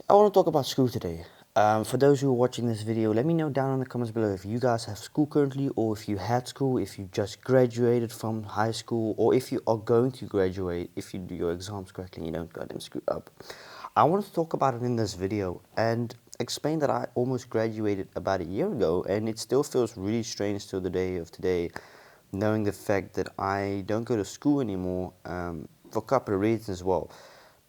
I want to talk about school today. For those who are watching this video, let me know down in the comments below if you guys have school currently, or if you had school, if you just graduated from high school, or if you are going to graduate, if you do your exams correctly and you don't get them screwed up. I want to talk about it in this video and explain that I almost graduated about a year ago, and it still feels really strange till the day of today, knowing the fact that I don't go to school anymore, for a couple of reasons as well.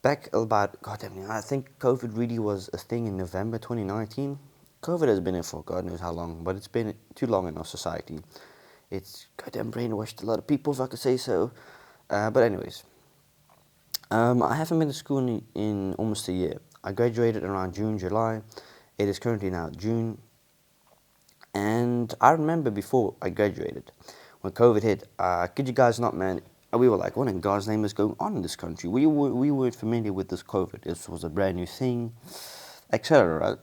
Back about, goddamn, I think COVID really was a thing in November 2019. COVID has been here for God knows how long, but it's been too long in our society. It's goddamn brainwashed a lot of people, if I could say so. But anyways, I haven't been to school in almost a year. I graduated around June, July. It is currently now June. And I remember before I graduated, when COVID hit, kid you guys not, man, we were like, what in God's name is going on in this country? We weren't familiar with this COVID. This was a brand new thing, etc.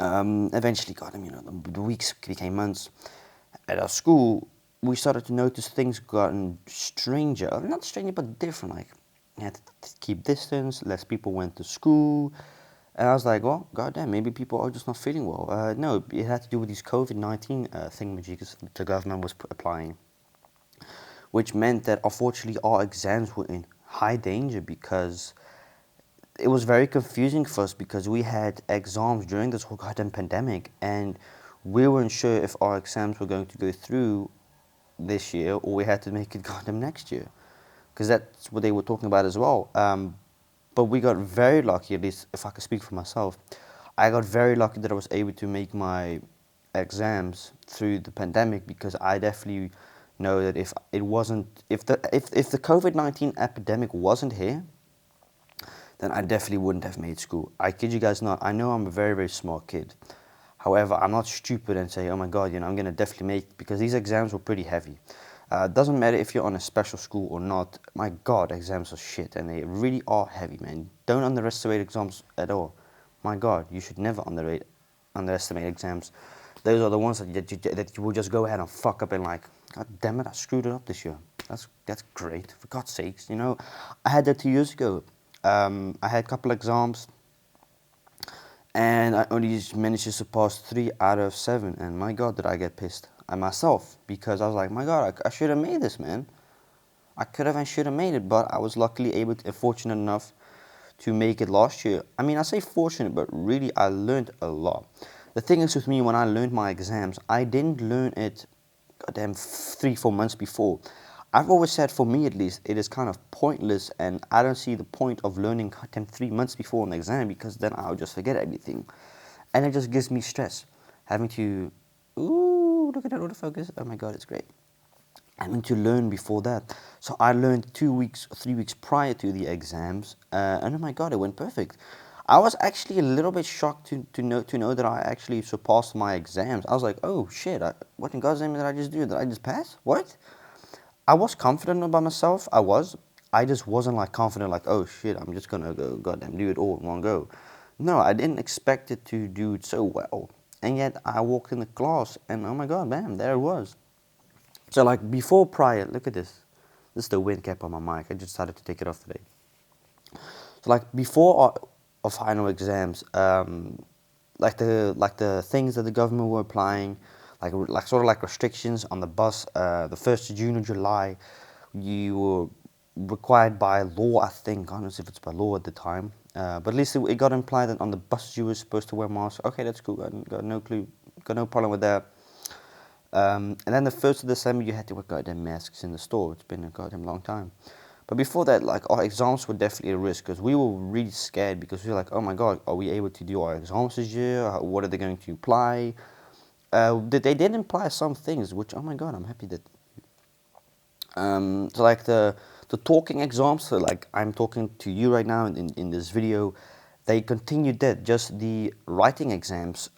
Right? Eventually, the weeks became months. At our school, we started to notice things gotten stranger. Not stranger, but different. Like, you had to keep distance, less people went to school. And I was like, well, goddamn, maybe people are just not feeling well. No, it had to do with these COVID-19 thingamajigs the government was applying, which meant that unfortunately our exams were in high danger because it was very confusing for us because we had exams during this whole goddamn pandemic and we weren't sure if our exams were going to go through this year or we had to make it goddamn next year, because that's what they were talking about as well. But we got very lucky, at least if I could speak for myself, I got very lucky that I was able to make my exams through the pandemic, because I definitely know that if it wasn't, if the COVID-19 epidemic wasn't here, then I definitely wouldn't have made school. I kid you guys not. I know I'm a very, very smart kid. However, I'm not stupid and say, oh my God, I'm going to definitely make, because these exams were pretty heavy. Doesn't matter if you're on a special school or not. My God, exams are shit, and they really are heavy, man. Don't underestimate exams at all. My God, you should never underestimate exams. Those are the ones that you will just go ahead and fuck up and like, God damn it, I screwed it up this year. That's great, for God's sakes. I had that 2 years ago. I had a couple exams, and I only managed to pass 3 out of 7. And my God, did I get pissed at myself, because I was like, my God, I should have made this, man. I could have and should have made it, but I was luckily fortunate enough to make it last year. I mean, I say fortunate, but really I learned a lot. The thing is with me, when I learned my exams, I didn't learn it goddamn 3-4 months before. I've always said, for me at least, it is kind of pointless, and I don't see the point of learning goddamn 3 months before an exam, because then I'll just forget everything. And it just gives me stress. Having to, ooh, look at that autofocus. Oh my God, it's great. Having to learn before that. So I learned 2 weeks, 3 weeks prior to the exams, and oh my God, it went perfect. I was actually a little bit shocked to know that I actually surpassed my exams. I was like, oh shit, what in God's name did I just do? Did I just pass? What? I was confident about myself. I just wasn't like confident, like, oh shit, I'm just gonna go goddamn do it all in one go. No, I didn't expect it to do it so well. And yet I walked in the class and oh my God, bam, there it was. So like before prior, look at this. This is the wind cap on my mic. I just decided to take it off today. So like before our final exams, like the things that the government were applying, like sort of like restrictions on the bus. The 1st of June or July, you were required by law, I think. I don't know if it's by law at the time, but at least it got implied that on the buses you were supposed to wear masks. Okay, that's cool. Got no clue, got no problem with that. And then the 1st of December, you had to wear goddamn masks in the store. It's been a goddamn long time. But before that, like, our exams were definitely a risk, because we were really scared, because we were like, oh my God, are we able to do our exams this year? What are they going to apply? They did imply some things, which, oh my God, I'm happy that. So like the talking exams, so like I'm talking to you right now in this video, they continued that. Just the writing exams,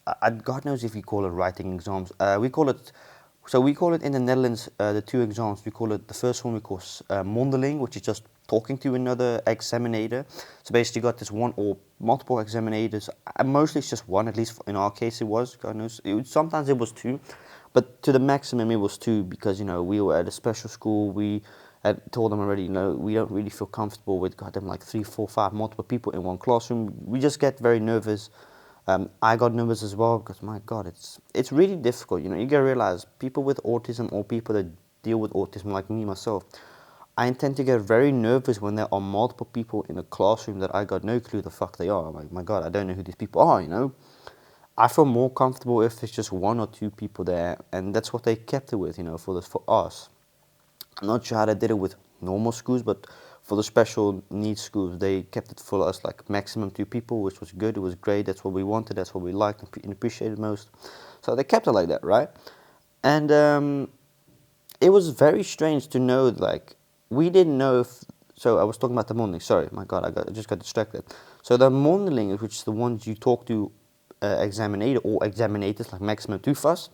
God knows if you call it writing exams. We call it in the Netherlands, the 2 exams, we call it, the first one we call mondeling, which is just talking to another examinator. So basically you got this one or multiple examinators, mostly it's just one, at least in our case it was, God knows, sometimes it was 2, but to the maximum it was 2, because we were at a special school, we I told them already, we don't really feel comfortable with goddamn like 3, 4, 5 multiple people in one classroom. We just get very nervous. I got nervous as well because my God, it's really difficult. You gotta realize people with autism or people that deal with autism like me myself, I tend to get very nervous when there are multiple people in a classroom that I got no clue the fuck they are. I'm like, my God, I don't know who these people are. I feel more comfortable if there's just 1 or 2 people there, and that's what they kept it with, for us. I'm not sure how they did it with normal schools, but for the special needs schools, they kept it for us like maximum 2 people, which was good. It was great. That's what we wanted. That's what we liked and appreciated most. So they kept it like that, right? And it was very strange to know, like, we didn't know if. So I was talking about the morning. Sorry, my God, I just got distracted. So the morning, which is the ones you talk to, examinator or examinators, like maximum 2 of us,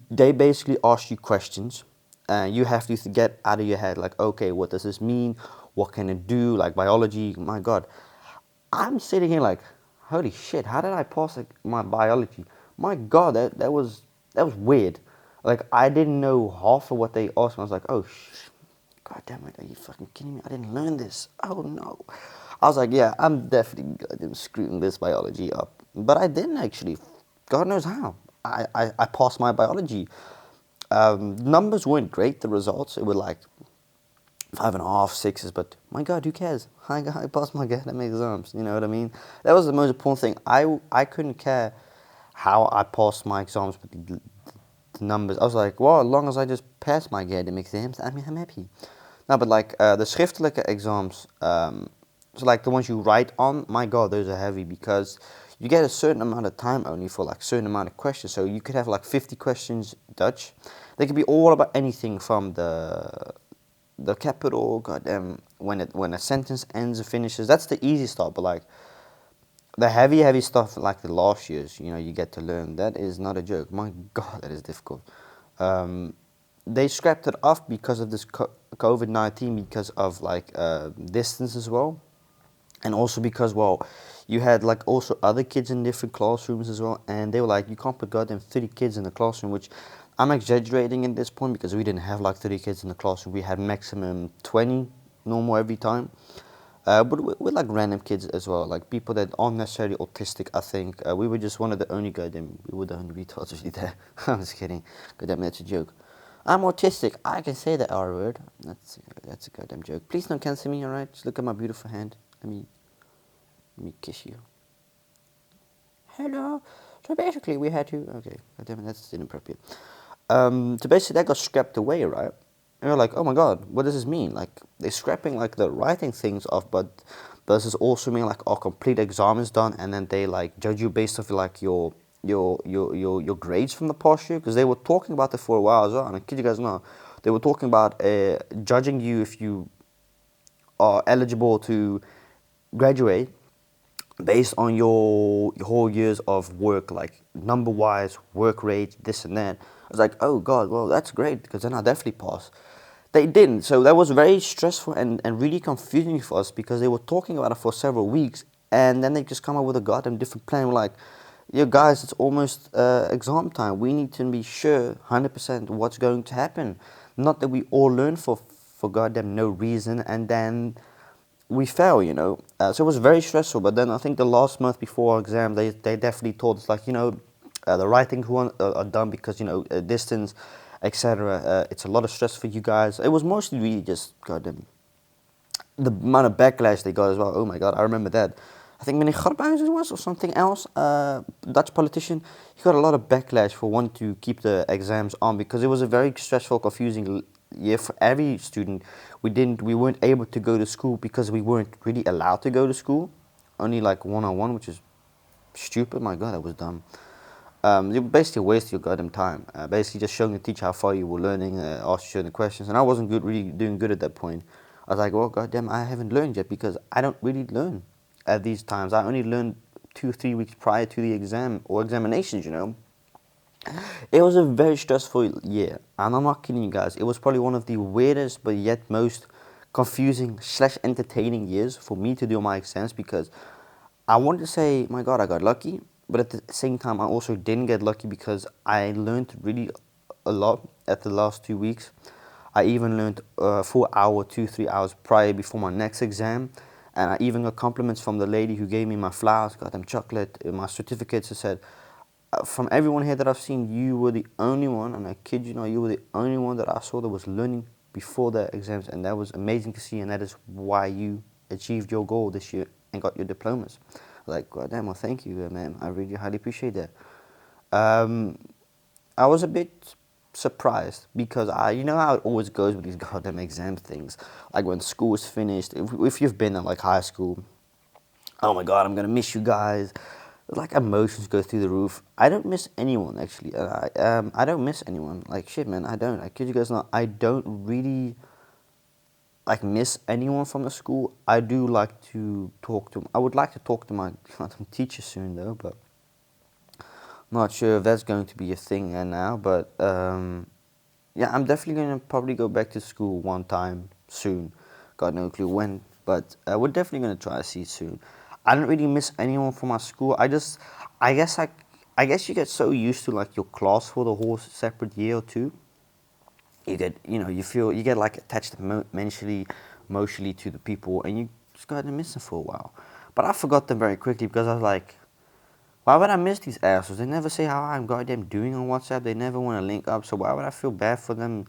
they basically ask you questions, and you have to get out of your head like, okay, what does this mean? What can it do? Like biology, my God, I'm sitting here like, holy shit, how did I pass my biology? My God, that was weird. Like I didn't know half of what they asked me. I was like, oh, God damn it, are you fucking kidding me? I didn't learn this. Oh no. I was like, yeah, I'm definitely screwing this biology up. But I didn't actually. God knows how. I passed my biology. Numbers weren't great, the results. It were like 5.5, 6s, but my God, who cares? I passed my goddamn exams, you know what I mean? That was the most important thing. I couldn't care how I passed my exams with the numbers. I was like, well, as long as I just pass my goddamn exams, I'm happy. No, but like the schriftelijke exams, so like the ones you write on, my God, those are heavy because you get a certain amount of time only for like certain amount of questions. So you could have like 50 questions Dutch. They could be all about anything from the capital, goddamn, when a sentence ends or finishes. That's the easy stuff, but like the heavy stuff, like the last years, you get to learn. That is not a joke. My God, that is difficult. Um, they scrapped it off because of this COVID-19, because of like distance as well, and also because, well, you had like also other kids in different classrooms as well, and they were like, you can't put goddamn 30 kids in the classroom, which I'm exaggerating at this point because we didn't have like 30 kids in the classroom. We had maximum 20 normal every time. But with like random kids as well, like people that aren't necessarily autistic, I think. We were just one of the only goddamn, we were the only retards really there. I'm just kidding. Goddamn, that's a joke. I'm autistic. I can say the R word. That's a goddamn joke. Please don't cancel me, alright? Just look at my beautiful hand. Let me kiss you. Hello. So basically, we had to. Okay, goddamn it, that's inappropriate. So basically, that got scrapped away, right? And you're like, oh my God, what does this mean? Like, they're scrapping like the writing things off, but does this also mean like our complete exam is done, and then they like judge you based off like your grades from the past year? Because they were talking about it for a while as well, and I kid you guys not, they were talking about judging you if you are eligible to graduate based on your whole years of work, like number wise, work rate, this and that. I was like, oh God, well that's great because then I definitely pass. They didn't, so that was very stressful and really confusing for us because they were talking about it for several weeks, and then they just come up with a goddamn different plan. We're like, yeah guys, it's almost exam time. We need to be sure 100% what's going to happen. Not that we all learn for goddamn no reason and then we fell. So it was very stressful. But then I think the last month before our exam, they definitely told us like, the writing are done because distance, etc. It's a lot of stress for you guys. It was mostly really just goddamn the amount of backlash they got as well. Oh my God, I remember that. I think meneer Garbhuis was or something else, Dutch politician. He got a lot of backlash for wanting to keep the exams on because it was a very stressful, confusing year for every student. We weren't able to go to school because we weren't really allowed to go to school. Only like one-on-one, which is stupid. My God, that was dumb. You basically waste your goddamn time. Basically, just showing the teacher how far you were learning, ask you certain questions, and I wasn't really doing good at that point. I was like, well, goddamn, I haven't learned yet because I don't really learn at these times. I only learned 2 or 3 weeks prior to the exam or examinations. It was a very stressful year, and I'm not kidding you guys. It was probably one of the weirdest, but yet most confusing / entertaining years for me to do my exams because I wanted to say, my God, I got lucky, but at the same time, I also didn't get lucky because I learned really a lot at the last 2 weeks. I even learned for hour, 2, 3 hours prior before my next exam. And I even got compliments from the lady who gave me my flowers, got them chocolate, my certificates. She said, from everyone here that I've seen, you were the only one, and I kid you not, you were the only one that I saw that was learning before the exams, and that was amazing to see, and that is why you achieved your goal this year and got your diplomas. Like, God damn, well, thank you, man. I really highly appreciate that. Um, I was a bit surprised because you know how it always goes with these goddamn exam things. Like when school is finished, if you've been in like high school, oh my God, I'm gonna miss you guys. Like emotions go through the roof. I don't miss anyone actually. I don't miss anyone. Like shit, man. I don't. I kid you guys not. I don't really like miss anyone from the school. I do like to talk to. I would like to talk to my teachers soon though, but not sure if that's going to be a thing now. But yeah, I'm definitely gonna probably go back to school one time soon. Got no clue when, but we're definitely gonna try to see it soon. I don't really miss anyone from my school. I guess I guess you get so used to like your class for the whole separate year or two. You get, you get like attached mentally, emotionally to the people, and you just gotta miss them for a while. But I forgot them very quickly because I was like, why would I miss these assholes? They never say how I'm goddamn doing on WhatsApp. They never want to link up. So why would I feel bad for them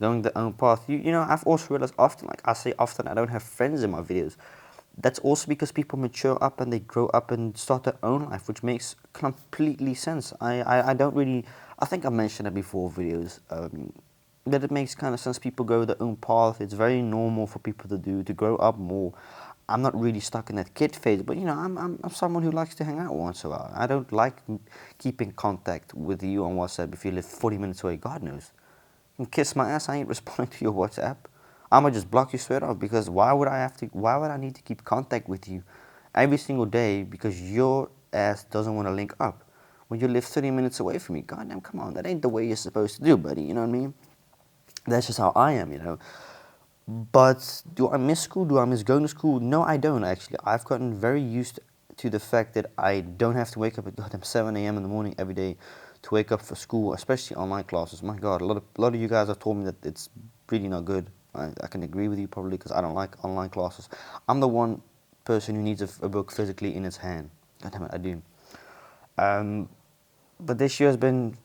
going their own path? You know, I've also realized often, like I say often, I don't have friends in my videos. That's also because people mature up and they grow up and start their own life, which makes completely sense. I don't really, I think I mentioned it before videos, that it makes kind of sense. People go their own path. It's very normal for people to do, to grow up more. I'm not really stuck in that kid phase, but you know, I'm someone who likes to hang out once in a while. I don't like keeping contact with you on WhatsApp if you live 40 minutes away. God knows. You can kiss my ass. I ain't responding to your WhatsApp. I'ma just block you straight off because why would I have to? Why would I need to keep contact with you every single day because your ass doesn't want to link up when you live 30 minutes away from me? Goddamn, come on, that ain't the way you're supposed to do, buddy. You know what I mean? That's just how I am, you know. But do I miss school? Do I miss going to school? No, I don't actually. I've gotten very used to the fact that I don't have to wake up at goddamn 7 a.m. in the morning every day to wake up for school, especially online classes. My God, a lot of you guys have told me that it's really not good. I can agree with you probably because I don't like online classes. I'm the one person who needs a book physically in his hand. God damn it, I do. Um, but this year has been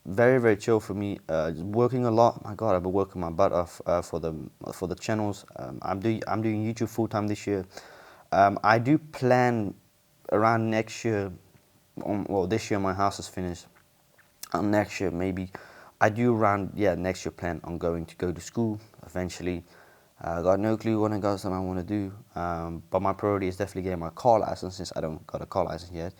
very very chill for me. Just working a lot. My God, I've been working my butt off for the channels. I'm doing YouTube full time this year. I do plan around next year. Well, this year my house is finished. Next year maybe. I do around next year plan on going to go to school eventually. I got no clue what I want to do. But my priority is definitely getting my car license since I don't got a car license yet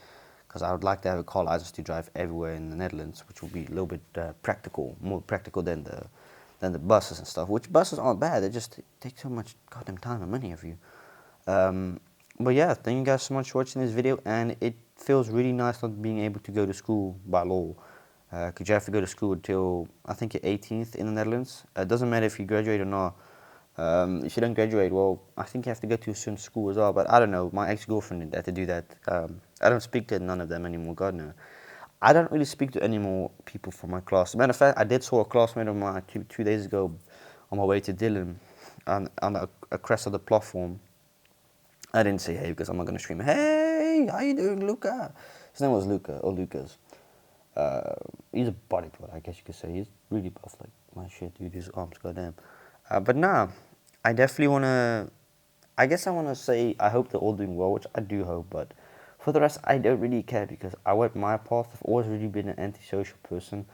because I would like to have a car license to drive everywhere in the Netherlands, which will be a little bit practical, more practical than the buses and stuff. Which buses aren't bad; they just take so much goddamn time and money of you. But yeah, thank you guys so much for watching this video, and it feels really nice not being able to go to school by law. Because you have to go to school until I think you're 18th in the Netherlands. It doesn't matter if you graduate or not. If you don't graduate, well, I think you have to go to a certain school as well. But I don't know. My ex-girlfriend had to do that. I don't speak to none of them anymore. God no. I don't really speak to any more people from my class. Matter of fact, I did saw a classmate of mine two days ago on my way to Dillon on a crest of the platform. I didn't say hey because I'm not gonna scream. Hey, how you doing, Luca? His name was Luca or Lucas. He's a bodybuilder, I guess you could say. He's really buff, like my shit, dude. His arms, goddamn. But nah, I definitely wanna. I guess I wanna say I hope they're all doing well, which I do hope. But for the rest, I don't really care because I went my path. I've always really been an antisocial person.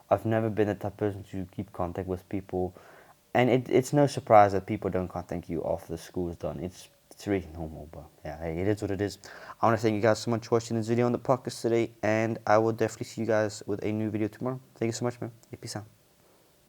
I've never been the type of person to keep contact with people, and it's no surprise that people don't contact you after the school is done. It's really normal, but yeah, hey, it is what it is. I want to thank you guys so much for watching this video on the podcast today, and I will definitely see you guys with a new video tomorrow. Thank you so much, man. Hey, peace out.